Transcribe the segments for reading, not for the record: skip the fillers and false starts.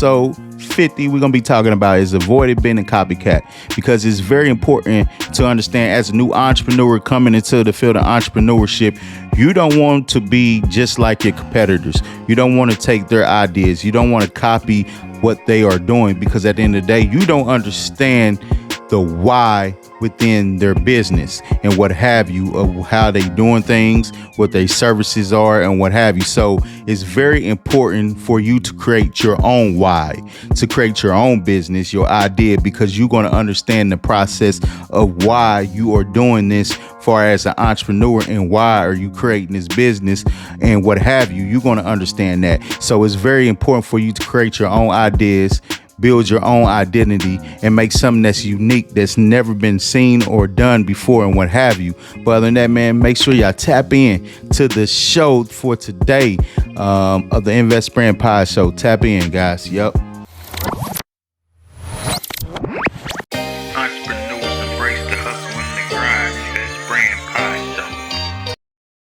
episode 50, we're going to be talking about is avoiding being a copycat, because it's very important to understand as a new entrepreneur coming into the field of entrepreneurship, you don't want to be just like your competitors. You don't want to take their ideas. You don't want to copy what they are doing, because at the end of the day, you don't understand the why within their business and what have you, of how they doing things, what their services are and what have you. So it's very important for you to create your own why, to create your own business, your idea, because you're going to understand the process of why you are doing this far as an entrepreneur and why are you creating this business and what have you. You're going to understand that. So it's very important for you to create your own ideas, build your own identity, and make something that's unique, that's never been seen or done before and what have you. But other than that, man, make sure y'all tap in to the show for today of the Invest Brand Pod Show. Tap in, guys. Yep. Entrepreneurs embrace the hustle and the grind. Invest Brand Pod Show.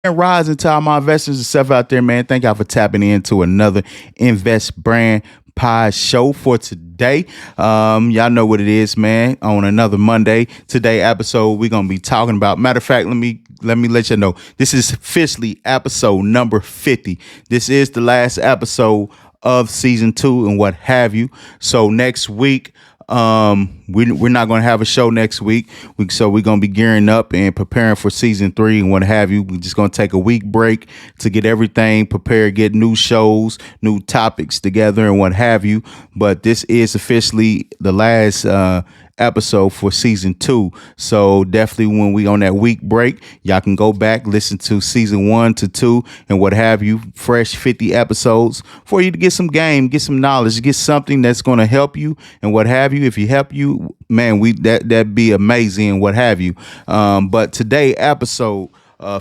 And rise into all my investors and stuff out there, man. Thank y'all for tapping into another Invest Brand Pod Show for today. Y'all know what it is, man. On another Monday, today episode, we're gonna be talking about. Matter of fact, let me let you know, this is officially episode number 50. This is the last episode of season 2 and what have you. So next week, we're not going to have a show next week. So we're going to be gearing up and preparing for season 3 and what have you. We're just going to take a week break to get everything prepared, get new shows, new topics together and what have you. But this is officially the last episode for season 2. So definitely when we on that week break, y'all can go back, listen to season 1 to 2 and what have you. Fresh 50 episodes for you to get some game, get some knowledge, get something that's going to help you and what have you. If you help you, man, that'd be amazing and what have you. But today episode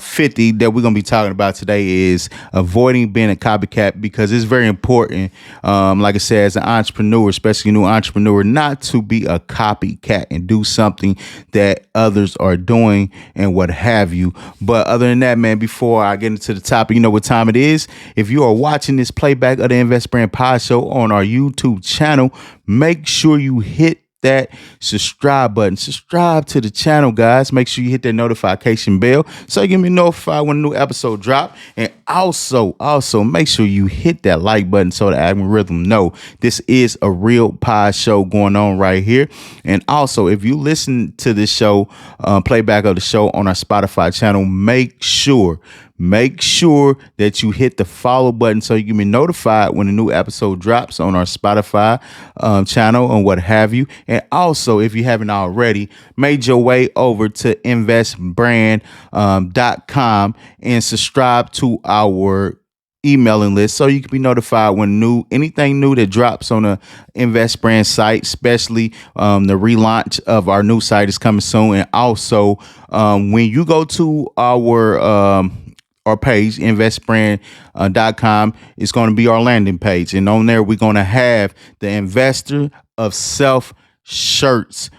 50 that we're going to be talking about today is avoiding being a copycat, because it's very important, like I said, as an entrepreneur, especially a new entrepreneur, not to be a copycat and do something that others are doing and what have you. But other than that, man, before I get into the topic, you know what time it is. If you are watching this playback of the Invest Brand Pod Show on our YouTube channel, make sure you hit that subscribe button. Subscribe to the channel, guys. Make sure you hit that notification bell so you can be notified when a new episode drop. And also make sure you hit that like button so the algorithm know this is a real pod show going on right here. And also, if you listen to this show, playback of the show on our Spotify channel, make sure that you hit the follow button so you can be notified when a new episode drops on our Spotify channel and what have you. And also, if you haven't already, made your way over to investbrand.com and subscribe to our emailing list so you can be notified when anything new that drops on the Invest Brand site, especially the relaunch of our new site is coming soon. And also, when you go to our page, investbrand.com, it's going to be our landing page. And on there, we're going to have the Investor of Self shirts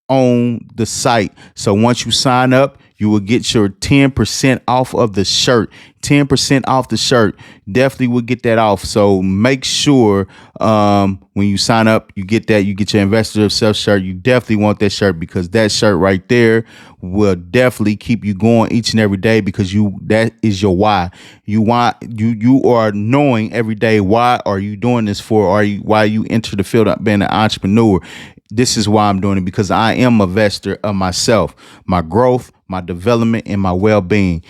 on the site. So once you sign up, you will get your 10% off of the shirt. 10% off the shirt. Definitely will get that off. So make sure when you sign up, you get that. You get your Investor of Self shirt. You definitely want that shirt, because that shirt right there will definitely keep you going each and every day, because that is your why. You are knowing every day, why are you doing this for? Why you enter the field of being an entrepreneur? This is why I'm doing it, because I am a investor of myself, my growth, my development, and my well-being.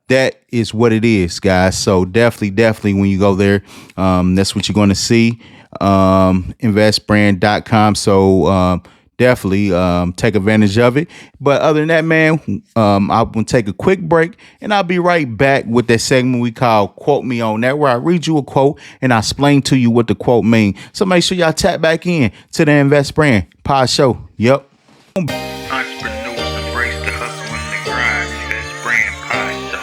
That is what it is, guys. So definitely when you go there, that's what you're going to see. Investbrand.com. So definitely take advantage of it. But other than that, man, I'm going to take a quick break, and I'll be right back with that segment we call Quote Me On That, where I read you a quote and I explain to you what the quote means. So make sure y'all tap back in to the Invest Brand Pod Show. Yep. Entrepreneurs embrace the hustle and the grind. Invest Brand Pod Show.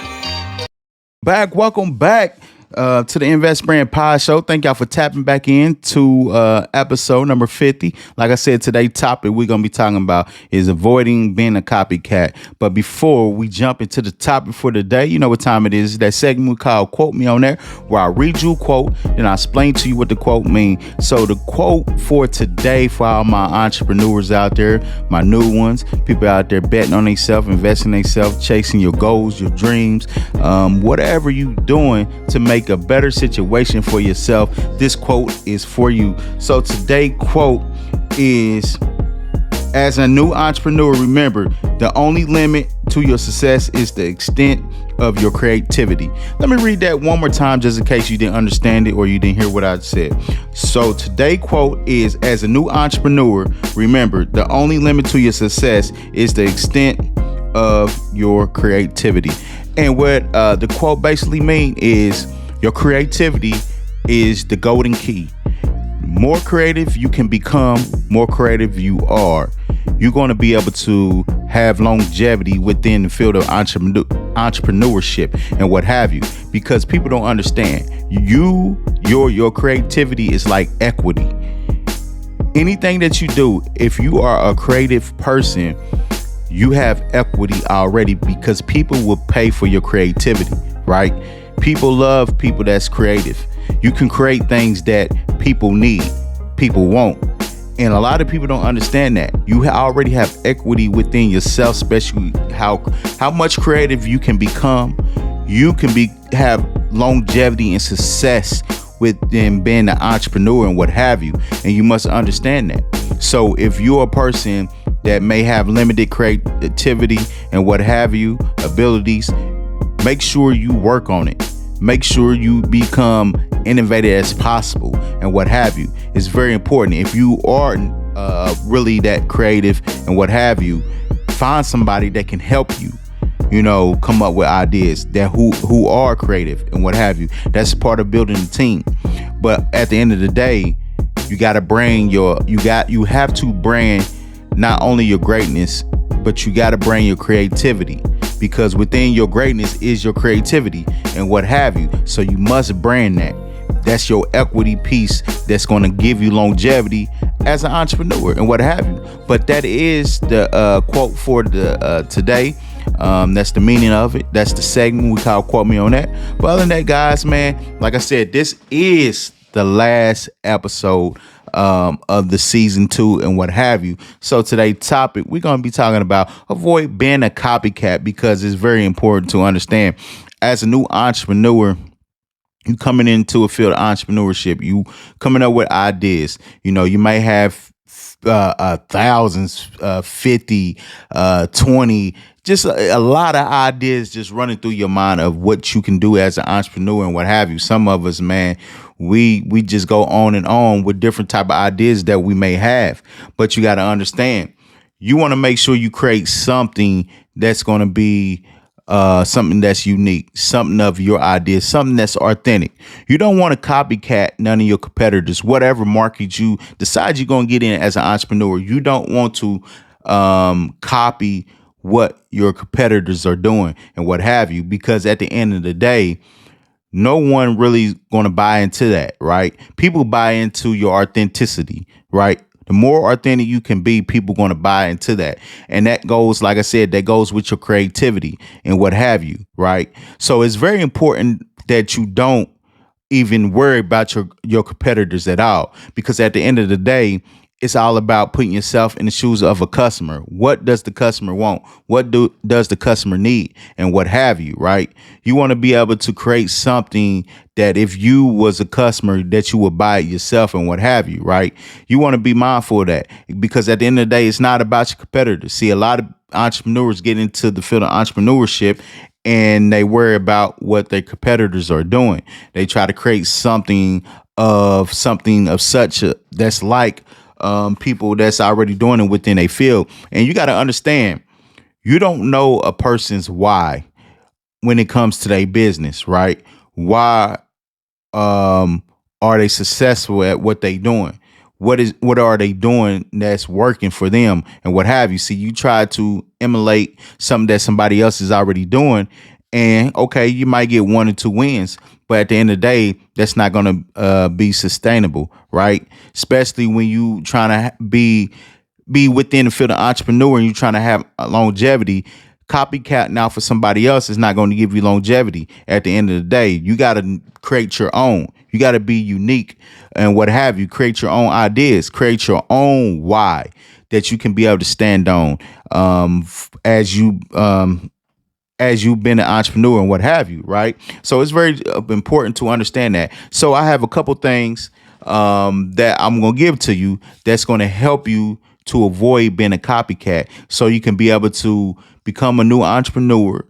Welcome back To the Invest Brand Pod Show. Thank y'all for tapping back in to episode number 50. Like I said, today's topic we're going to be talking about is avoiding being a copycat. But before we jump into the topic for today, you know what time it is. That segment we call Quote Me on There, where I read you a quote, then I explain to you what the quote means. So the quote for today, for all my entrepreneurs out there, my new ones, people out there betting on themselves, investing in themselves, chasing your goals, your dreams, whatever you doing to make a better situation for yourself, this quote is for you. So today's quote is, as a new entrepreneur, remember, the only limit to your success is the extent of your creativity. Let me read that one more time just in case you didn't understand it or you didn't hear what I said. So today's quote is, as a new entrepreneur, remember, the only limit to your success is the extent of your creativity. And what the quote basically means is, your creativity is the golden key. More creative you can become, more creative you are. You're going to be able to have longevity within the field of entrepreneurship and what have you, because people don't understand. Your creativity is like equity. Anything that you do, if you are a creative person, you have equity already, because people will pay for your creativity, right? People love people that's creative. You can create things that people need, people want. And a lot of people don't understand that. You already have equity within yourself, especially how much creative you can become. You can have longevity and success within being an entrepreneur and what have you. And you must understand that. So if you're a person that may have limited creativity and what have you, abilities, make sure you work on it. Make sure you become innovative as possible and what have you. It's very important. If you are really that creative and what have you, find somebody that can help you, come up with ideas that who are creative and what have you. That's part of building a team. But at the end of the day, you got to you have to brand not only your greatness, but you got to brand your creativity, because within your greatness is your creativity and what have you. So you must brand that. That's your equity piece that's going to give you longevity as an entrepreneur and what have you. But that is the quote for the today. That's the meaning of it. That's the segment we call Quote Me on That. But other than that, guys, man, like I said, this is the last episode of the season 2 and what have you. So today's topic, we're going to be talking about avoid being a copycat, because it's very important to understand. As a new entrepreneur, you coming into a field of entrepreneurship, you coming up with ideas. You may have thousands, 50, 20, just a lot of ideas just running through your mind of what you can do as an entrepreneur and what have you. Some of us, man, we just go on and on with different type of ideas that we may have. But you got to understand, you want to make sure you create something that's going to be something that's unique, something of your ideas, something that's authentic. You don't want to copycat none of your competitors, whatever market you decide you're going to get in as an entrepreneur. You don't want to copy what your competitors are doing and what have you, because at the end of the day, no one really going to buy into that, right? People buy into your authenticity, right? The more authentic you can be, people going to buy into that. And that goes, like I said, that goes with your creativity and what have you, right? So it's very important that you don't even worry about your competitors at all, because at the end of the day, it's all about putting yourself in the shoes of a customer. What does the customer want? What does the customer need? And what have you, right? You want to be able to create something that if you was a customer that you would buy it yourself and what have you, right? You want to be mindful of that, because at the end of the day, it's not about your competitors. See, a lot of entrepreneurs get into the field of entrepreneurship and they worry about what their competitors are doing. They try to create something of such that's like people that's already doing it within a field. And you got to understand, you don't know a person's why when it comes to their business, right? Why are they successful at what they doing? What are they doing that's working for them and what have you? See, you try to emulate something that somebody else is already doing, And okay, you might get 1 or 2 wins, but at the end of the day, that's not going to be sustainable, right? Especially when you trying to be within the field of entrepreneur and you're trying to have longevity. Copycat now for somebody else is not going to give you longevity. At the end of the day, you got to create your own. You got to be unique and what have you. Create your own ideas. Create your own why that you can be able to stand on as you've been an entrepreneur and what have you, right? So it's very important to understand that. So I have a couple things that I'm going to give to you that's going to help you to avoid being a copycat so you can be able to become a new entrepreneur,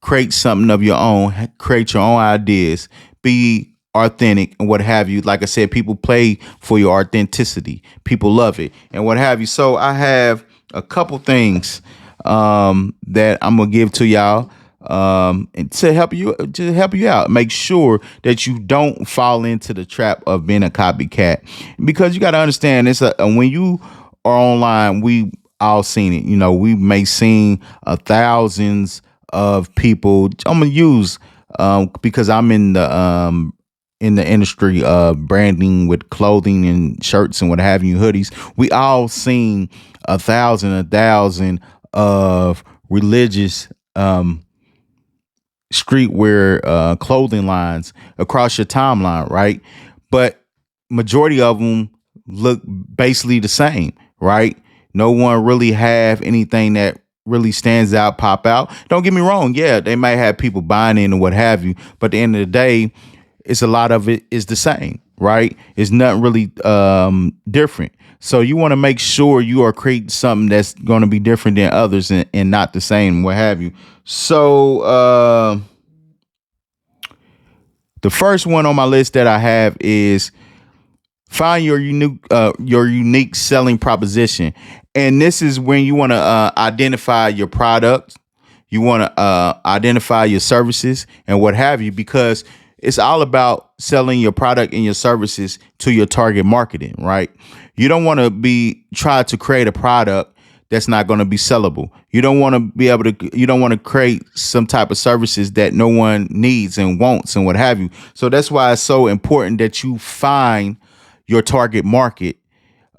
create something of your own, create your own ideas, be authentic and what have you. Like I said, people play for your authenticity. People love it and what have you. So I have a couple things that I'm gonna give to y'all and to help you out. Make sure that you don't fall into the trap of being a copycat because you got to understand this. When you are online, we all seen it. You know, we may seen thousands of people. I'm gonna use because I'm in the industry of branding with clothing and shirts and what have you, hoodies. We all seen a thousand of religious streetwear clothing lines across your timeline, right? But majority of them look basically the same, right? No one really have anything that really stands out, pop out. Don't get me wrong, yeah, they might have people buying in and what have you, but at the end of the day, it's a lot of it is the same, right? It's nothing really different. So you want to make sure you are creating something that's going to be different than others and not the same, what have you. So the first one on my list that I have is find your unique selling proposition, and this is when you want to identify your product, you want to identify your services and what have you, because it's all about selling your product and your services to your target marketing, right? You don't want to be try to create a product that's not going to be sellable. You don't want to be able to, you don't want to create some type of services that no one needs and wants and what have you. So that's why it's so important that you find your target market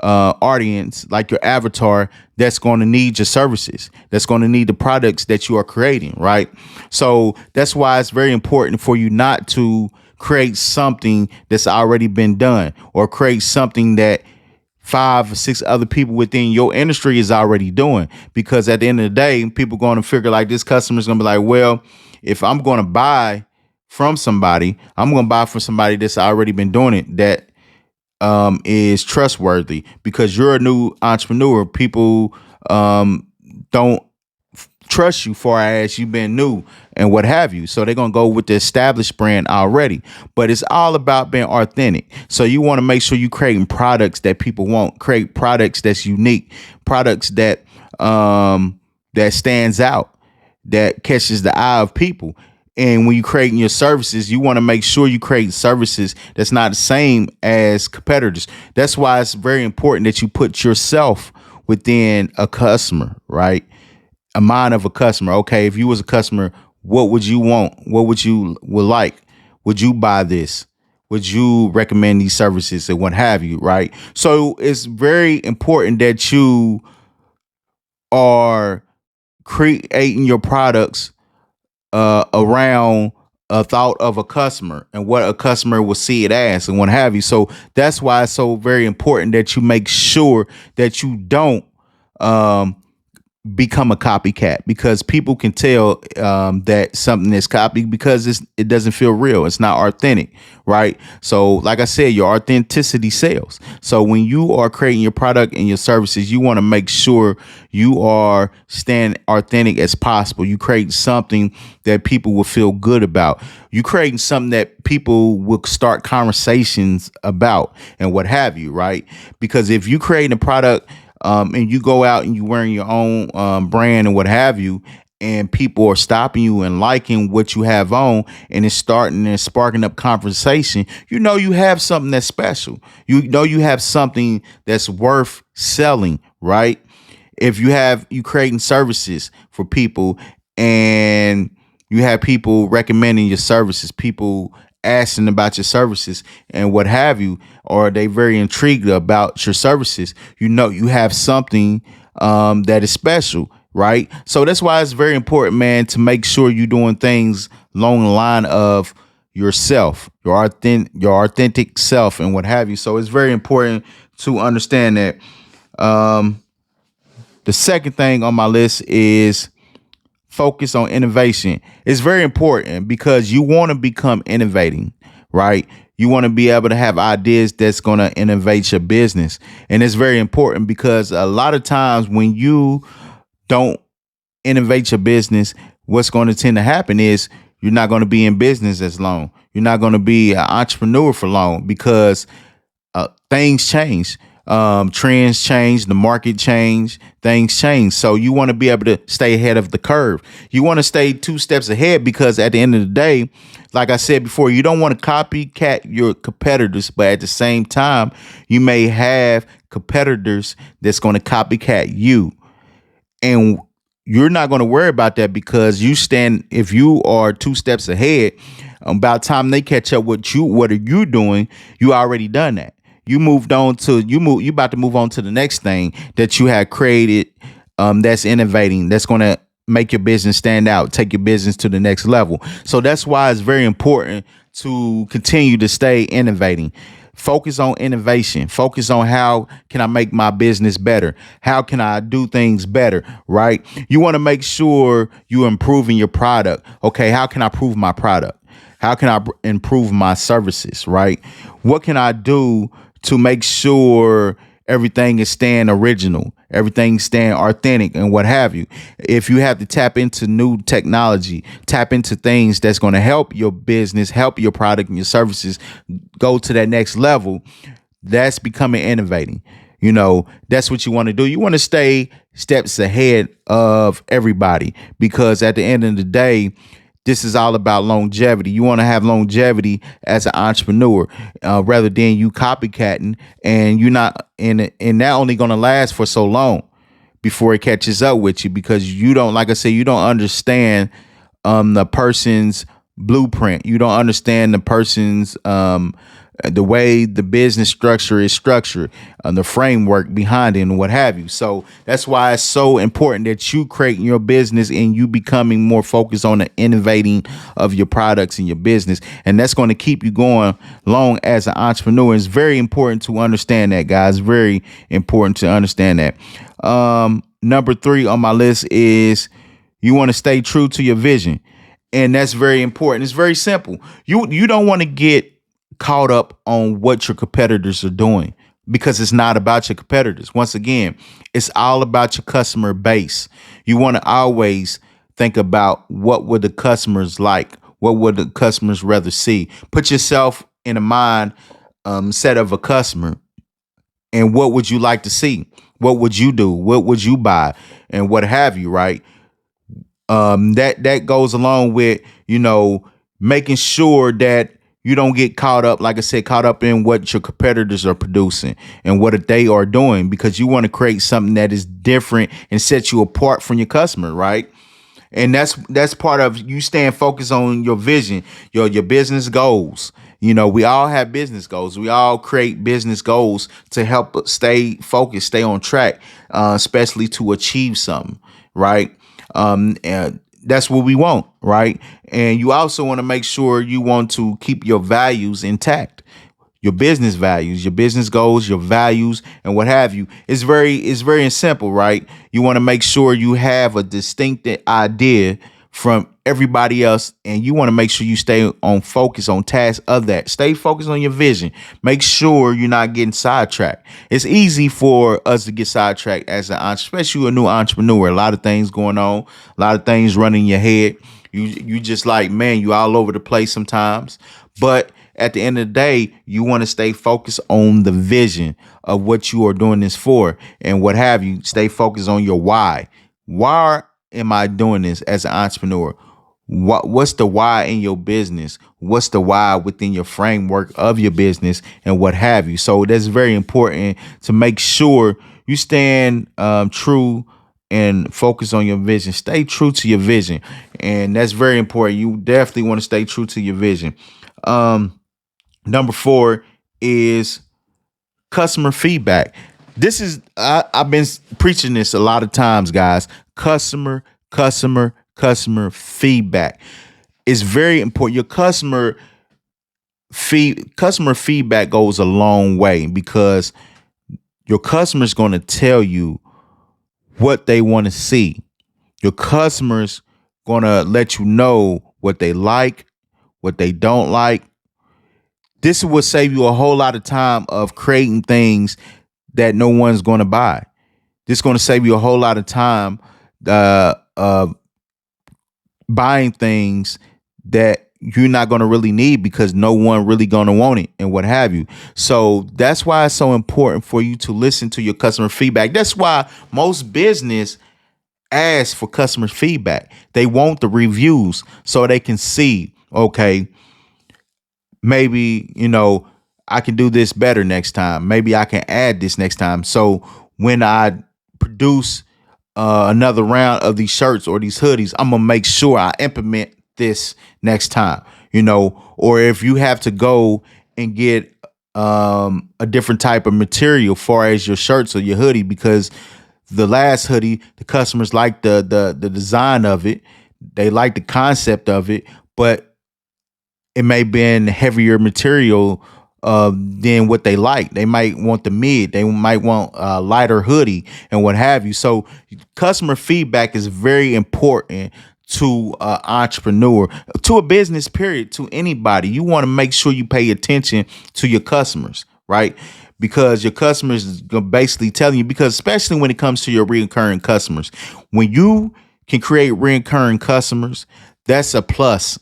audience, like your avatar, that's going to need your services, that's going to need the products that you are creating, right? So that's why it's very important for you not to create something that's already been done or create something that 5 or 6 other people within your industry is already doing, because at the end of the day, people going to figure like this customer's going to be like, well, if I'm going to buy from somebody, I'm going to buy from somebody that's already been doing it, that is trustworthy, because you're a new entrepreneur. People don't trust you far as you've been new and what have you. So they're going to go with the established brand already. But it's all about being authentic. So you want to make sure you creating products that people want, create products that's unique, products that that stands out, that catches the eye of people. And when you're creating your services, you want to make sure you create services that's not the same as competitors. That's why it's very important that you put yourself within a customer, right? A mind of a customer. Okay, if you was a customer, what would you want? What would you would like? Would you buy this? Would you recommend these services and what have you, right? So it's very important that you are creating your products around a thought of a customer and what a customer will see it as and what have you. So that's why it's so very important that you make sure that you don't become a copycat, because people can tell that something is copied because it doesn't feel real. It's not authentic, right? So like I said, your authenticity sells. So when you are creating your product and your services, you want to make sure you are staying authentic as possible. You create something that people will feel good about. You creating something that people will start conversations about and what have you, right? Because if you create a product and you go out and you wearing your own brand and what have you, and people are stopping you and liking what you have on, and it's starting and sparking up conversation, you know you have something that's special. You know you have something that's worth selling, right? If you creating services for people and You have people recommending your services, people asking about your services and what have you, or they very intrigued about your services. You know, you have something that is special, right? So that's why it's very important, man, to make sure you're doing things along the line of yourself, your authentic self, and what have you. So it's very important to understand that. Um, the second thing on my list is focus on innovation. It's very important because you want to become innovating, right? You want to be able to have ideas that's going to innovate your business. And it's very important because a lot of times when you don't innovate your business, what's going to tend to happen is you're not going to be in business as long. You're not going to be an entrepreneur for long because things change. Trends change, the market change, things change. So you want to be able to stay ahead of the curve. You want to stay 2 steps ahead because at the end of the day, like I said before, you don't want to copycat your competitors, but at the same time, you may have competitors that's going to copycat you. And you're not going to worry about that because you stand, if you are 2 steps ahead, about time they catch up with you, what are you doing? You already done that. You about to move on to the next thing that you had created, that's innovating, that's going to make your business stand out, take your business to the next level. So that's why it's very important to continue to stay innovating. Focus on innovation. Focus on how can I make my business better? How can I do things better? Right? You want to make sure you're improving your product. Okay, how can I improve my product? How can I improve my services? Right? What can I do to make sure everything is staying original, everything's staying authentic, and what have you? If you have to tap into new technology, tap into things that's going to help your business, help your product and your services go to that next level, that's becoming innovating. You know, that's what you want to do. You want to stay steps ahead of everybody because at the end of the day, this is all about longevity. You want to have longevity as an entrepreneur, rather than you copycatting and you're not and that only going to last for so long before it catches up with you because you don't, like I said, you don't understand the person's blueprint. You don't understand the person's the way the business structure is structured, the framework behind it, and what have you. So that's why it's so important that you create your business and you becoming more focused on the innovating of your products and your business. And that's going to keep you going long as an entrepreneur. It's very important to understand that, guys. Very important to understand that. Number 3 on my list is you want to stay true to your vision. And that's very important. It's very simple. You don't want to get caught up on what your competitors are doing because it's not about your competitors. Once again, it's all about your customer base. You want to always think about what would the customers like? What would the customers rather see? Put yourself in a mind set of a customer and what would you like to see? What would you do? What would you buy? And what have you, right? That goes along with, making sure that you don't get caught up, like I said, caught up in what your competitors are producing and what they are doing, because you want to create something that is different and set you apart from your customer, right? And that's part of you staying focused on your vision, your business goals. We all have business goals. We all create business goals to help us stay focused, stay on track, especially to achieve something, right? And that's what we want, right? And you also want to make sure you want to keep your values intact, your business values, your business goals, your values, and what have you. It's very simple, right? You want to make sure you have a distinct idea from everybody else, and you want to make sure you stay on focus, on task of that. Stay focused on your vision. Make sure you're not getting sidetracked. It's easy for us to get sidetracked as an entrepreneur, especially a new entrepreneur. A lot of things going on, a lot of things running your head. You just like, man, you all over the place sometimes. But at the end of the day, you want to stay focused on the vision of what you are doing this for and what have you. Stay focused on your why. Why am I doing this as an entrepreneur? What's the why in your business? What's the why within your framework of your business and what have you? So that's very important to make sure you stand true and focus on your vision. Stay true to your vision. And that's very important. You definitely want to stay true to your vision. Number 4 is customer feedback. This is I've been preaching this a lot of times, guys. Customer feedback is very important. Your customer feedback goes a long way because your customer's going to tell you what they want to see. Your customers going to let you know what they like, what they don't like. This will save you a whole lot of time of creating things that no one's going to buy. This is going to save you a whole lot of time buying things that you're not going to really need because no one really going to want it and what have you. So that's why it's so important for you to listen to your customer feedback. That's why most business ask for customer feedback. They want the reviews so they can see, okay, maybe, I can do this better next time. Maybe I can add this next time. So when I produce another round of these shirts or these hoodies, I'm going to make sure I implement this next time, or if you have to go and get a different type of material far as your shirts or your hoodie, because the last hoodie, the customers like the design of it. They like the concept of it, but it may be in heavier material than what they like. They might want the mid. They might want a lighter hoodie and what have you. So customer feedback is very important to an entrepreneur, to a business, period, to anybody. You want to make sure you pay attention to your customers, right? Because your customers is basically telling you, because especially when it comes to your recurring customers, when you can create recurring customers, that's a plus.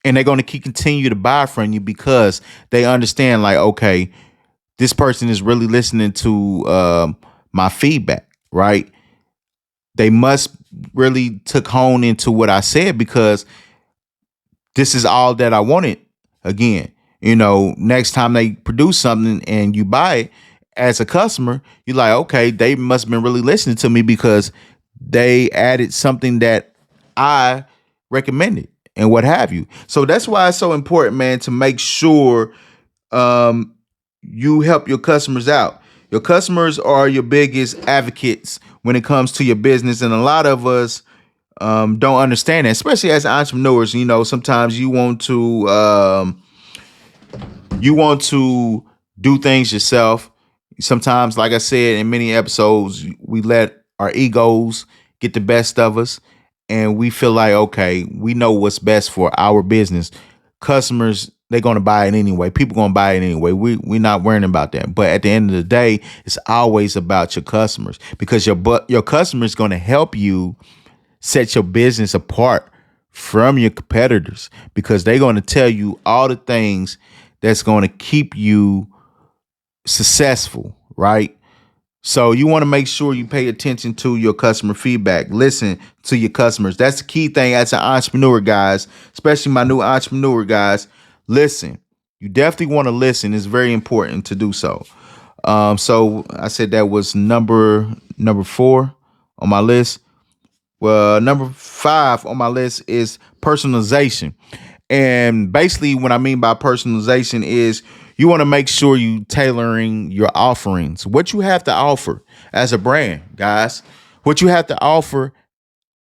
And they're going to continue to buy from you because they understand, like, okay, this person is really listening to my feedback, right? They must really took hone into what I said because this is all that I wanted. Again, next time they produce something and you buy it as a customer, you're like, okay, they must have been really listening to me because they added something that I recommended and what have you. So that's why it's so important, man, to make sure you help your customers out. Your customers are your biggest advocates when it comes to your business. And a lot of us don't understand that, especially as entrepreneurs. Sometimes you want to do things yourself. Sometimes, like I said in many episodes, we let our egos get the best of us and we feel like, okay, we know what's best for our business. Customers, they're going to buy it anyway. People going to buy it anyway. We're not worrying about that. But at the end of the day, it's always about your customers, because your customer is going to help you set your business apart from your competitors, because they're going to tell you all the things that's going to keep you successful, right? So you want to make sure you pay attention to your customer feedback. Listen to your customers. That's the key thing as an entrepreneur, guys, especially my new entrepreneur guys. Listen. You definitely want to listen. It's very important to do so. So I said that was number 4 on my list. Well, number 5 on my list is personalization. And basically what I mean by personalization is you want to make sure you tailoring your offerings, what you have to offer as a brand, guys, what you have to offer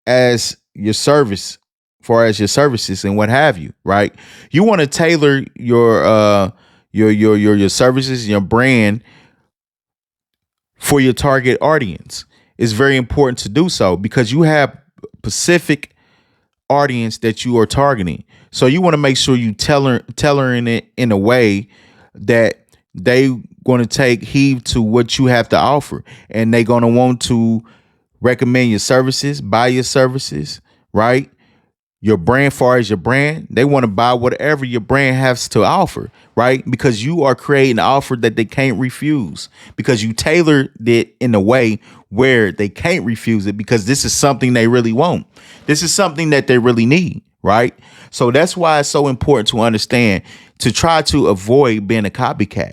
as your service, far as your services and what have you, right? You want to tailor your services, your brand for your target audience. It's very important to do so because you have specific audience that you are targeting. So you want to make sure you tailoring it in a way that they going to take heed to what you have to offer, and they going to want to recommend your services, buy your services, right? Your brand, far as your brand, they want to buy whatever your brand has to offer, right? Because you are creating an offer that they can't refuse, because you tailored it in a way where they can't refuse it, because this is something they really want. This is something that they really need, right? So that's why it's so important to understand, to try to avoid being a copycat.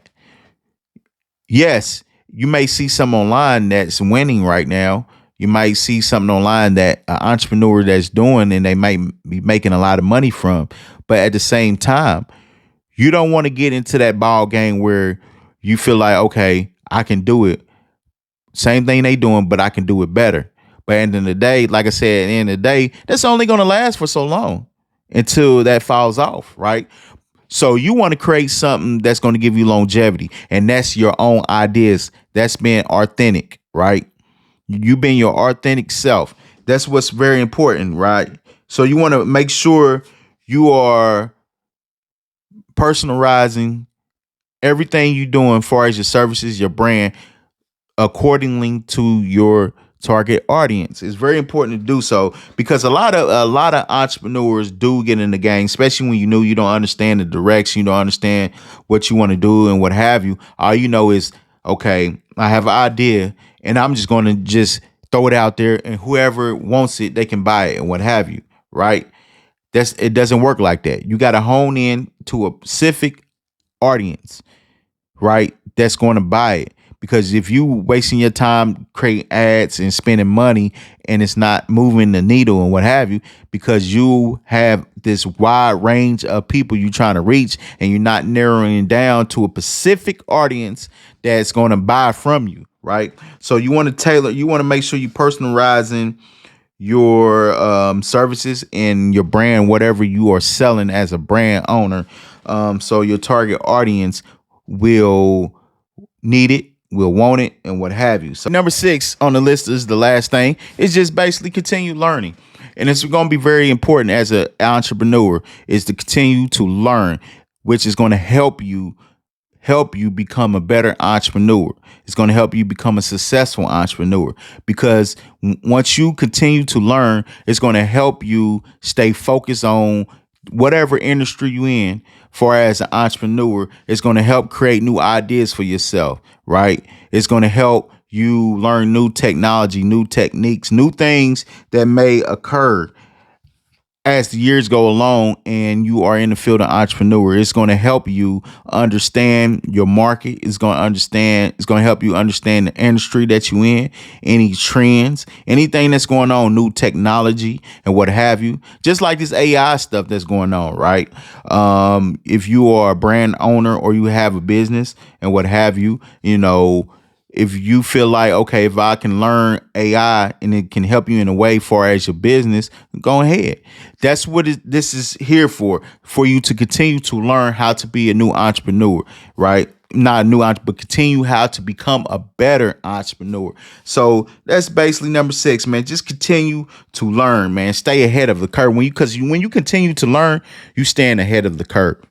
Yes, you may see some online that's winning right now. You might see something online that an entrepreneur that's doing and they might be making a lot of money from. But at the same time, you don't want to get into that ball game where you feel like, okay, I can do it. Same thing they doing, but I can do it better. But at the end of the day, like I said, at the end of the day, that's only going to last for so long until that falls off, right? So you want to create something that's going to give you longevity, and that's your own ideas. That's being authentic, right? You being your authentic self. That's what's very important, right? So you want to make sure you are personalizing everything you doing as far as your services, your brand, accordingly to your target audience. It's very important to do so because a lot of entrepreneurs do get in the game, especially when you don't understand the direction, you don't understand what you want to do and what have you. All you know is, okay, I have an idea and I'm just going to just throw it out there and whoever wants it, they can buy it and what have you, right? It doesn't work like that. You got to hone in to a specific audience, right? That's going to buy it. Because if you wasting your time creating ads and spending money and it's not moving the needle and what have you, because you have this wide range of people you're trying to reach and you're not narrowing down to a specific audience that's going to buy from you, right? So you want to you want to make sure you're personalizing your services and your brand, whatever you are selling as a brand owner. So your target audience will need it, will want it, and what have you. So number 6 on the list is the last thing. It's just basically continue learning. And it's going to be very important as an entrepreneur is to continue to learn, which is going to help you become a better entrepreneur. It's going to help you become a successful entrepreneur because once you continue to learn, it's going to help you stay focused on whatever industry you in. For as an entrepreneur, it's going to help create new ideas for yourself, right? It's going to help you learn new technology, new techniques, new things that may occur as the years go along and you are in the field of entrepreneur. It's going to help you understand your market. It's going to help you understand the industry that you in, any trends, anything that's going on, new technology and what have you. Just like this AI stuff that's going on, right? If you are a brand owner or you have a business and what have you, if you feel like, okay, if I can learn AI and it can help you in a way far as your business, go ahead. That's what this is here for you to continue to learn how to be a new entrepreneur, right? Not a new entrepreneur, but continue how to become a better entrepreneur. So that's basically number 6, man. Just continue to learn, man. Stay ahead of the curve. When you continue to learn, you stand ahead of the curve.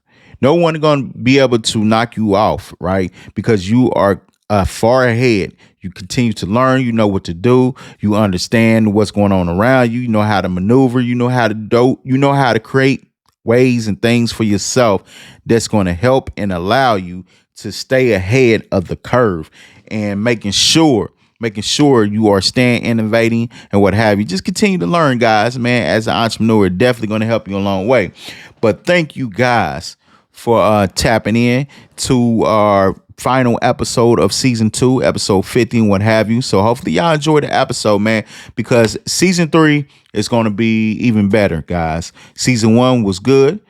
No one going to be able to knock you off, right? Because you are far ahead. You continue to learn. You know what to do. You understand what's going on around you. You know how to maneuver. You know how to do. You know how to create ways and things for yourself that's going to help and allow you to stay ahead of the curve and making sure you are staying innovating and what have you. Just continue to learn, guys, man. As an entrepreneur, definitely going to help you a long way. But thank you guys for tapping in to our final episode of season 2, episode 50 and what have you. So hopefully y'all enjoyed the episode, man, because season 3 is going to be even better, guys. Season 1 was good.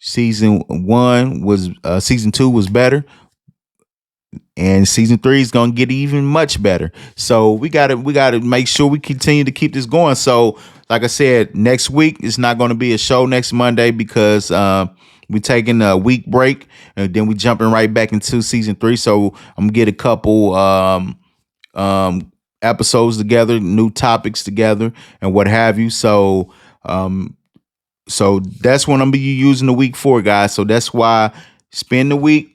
Season 2 was better. And season 3 is gonna get even much better. So we gotta make sure we continue to keep this going. So, like I said, next week is not gonna be a show next Monday because we're taking a week break and then we jumping right back into season 3. So I'm gonna get a couple episodes together, new topics together, and what have you. So that's what I'm gonna be using the week for, guys. So that's why spend the week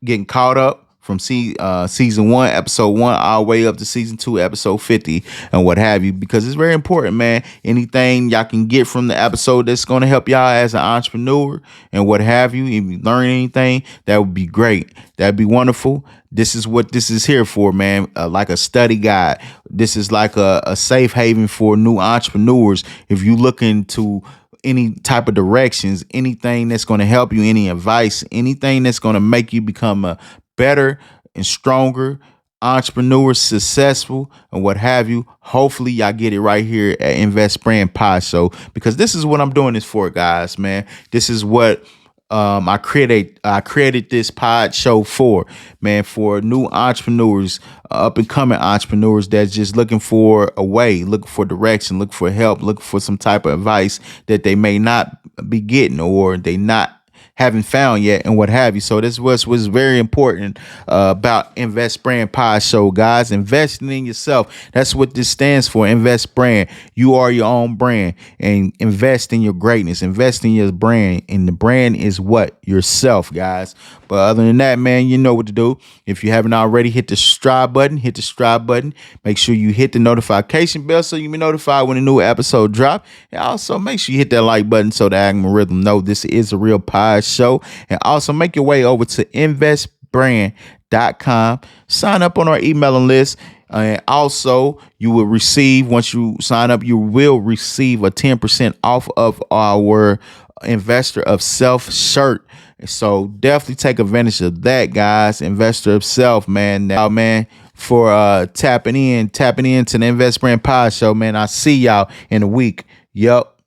getting caught up from season 1, episode 1, all the way up to season 2, episode 50, and what have you, because it's very important, man. Anything y'all can get from the episode that's going to help y'all as an entrepreneur and what have you, if you learn anything, that would be great. That'd be wonderful. This is what this is here for, man. Like a study guide. This is like a safe haven for new entrepreneurs. If you look into any type of directions, anything that's going to help you, any advice, anything that's going to make you become a better and stronger entrepreneurs successful and what have you. Hopefully y'all get it right here at Invest Brand Pod Show, because this is what I'm doing this for, guys, man. This is what I created this pod show for, man, for new entrepreneurs, up and coming entrepreneurs that's just looking for a way, looking for direction, looking for help, looking for some type of advice that they may not be getting, or they not haven't found yet, and what have you. So this was very important about Invest Brand Pod Show, guys. Investing in yourself. That's what this stands for. Invest Brand. You are your own brand, and invest in your greatness. Invest in your brand, and the brand is what? Yourself, guys. But other than that, man, you know what to do. If you haven't already, hit the subscribe button. Hit the subscribe button. Make sure you hit the notification bell so you be notified when a new episode drop. And also make sure you hit that like button so the algorithm know this is a real pod show. And also make your way over to investbrand.com. Sign up on our emailing list. And also, you will receive, once you sign up, you will receive a 10% off of our Investor of Self shirt. So definitely take advantage of that, guys. Investor of Self, man. Now, man, for tapping into the Invest Brand Pod Show, man. I see y'all in a week. Yup.